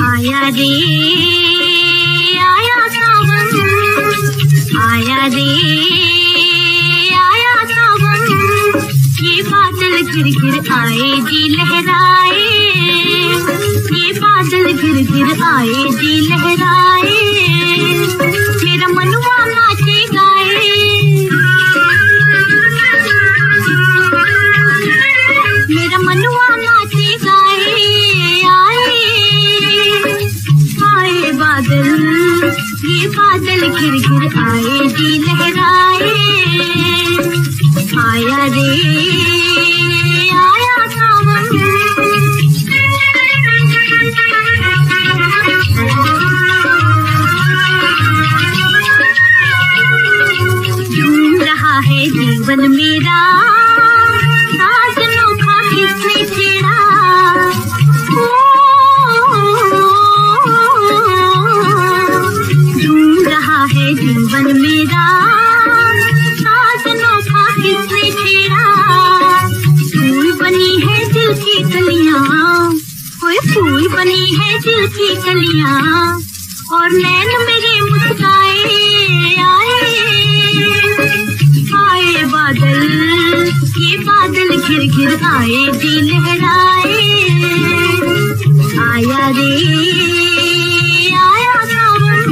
आया रे आया सावन, आया रे आया सावन, ये बादल गिर गिर आए जी लहराए, ये बादल गिर गिर आए जी लहराए, मेरा मनवा नाचे गाए, मेरा मनवा नाचे गाए, आए बादल, ये बादल गिर गिर आए जी लहराए, आया रे आया सावन। झूम रहा है जीवन मेरा, साजनों का किसने छेड़ा, है जीवन मेरा, साजनों का किसने छेड़ा, फूल बनी है दिल की कलियां, कोई फूल बनी है दिल की कलियां, और नैन मेरे मुस्काए, आए बादल, ये बादल घिर घिर आए जी लहराए, आया रे आया सावन।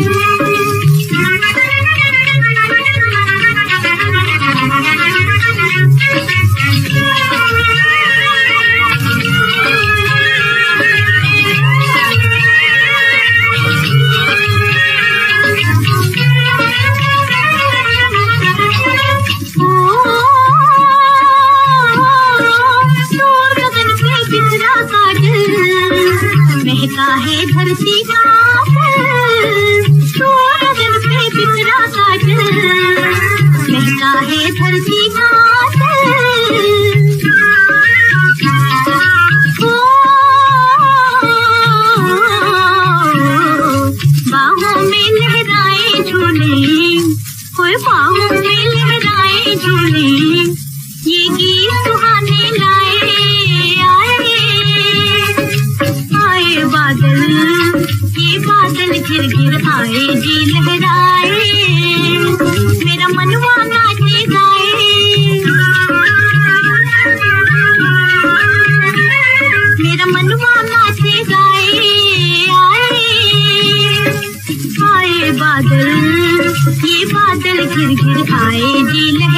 महका है धरती का सूरज पे बिखरा काजल, महका है धरती का बाहों में लहराए झूले, कोई बाहों में लहराए झूले, ये गीत सुहाने लाए, आए बादल, ये बादल घिर घिर आए जी लहराए, मेरा मनवा नाचे गाए, मेरा मनवा नाचे गाए, आए बादल, ये बादल घिर घिर आए जी लहराए।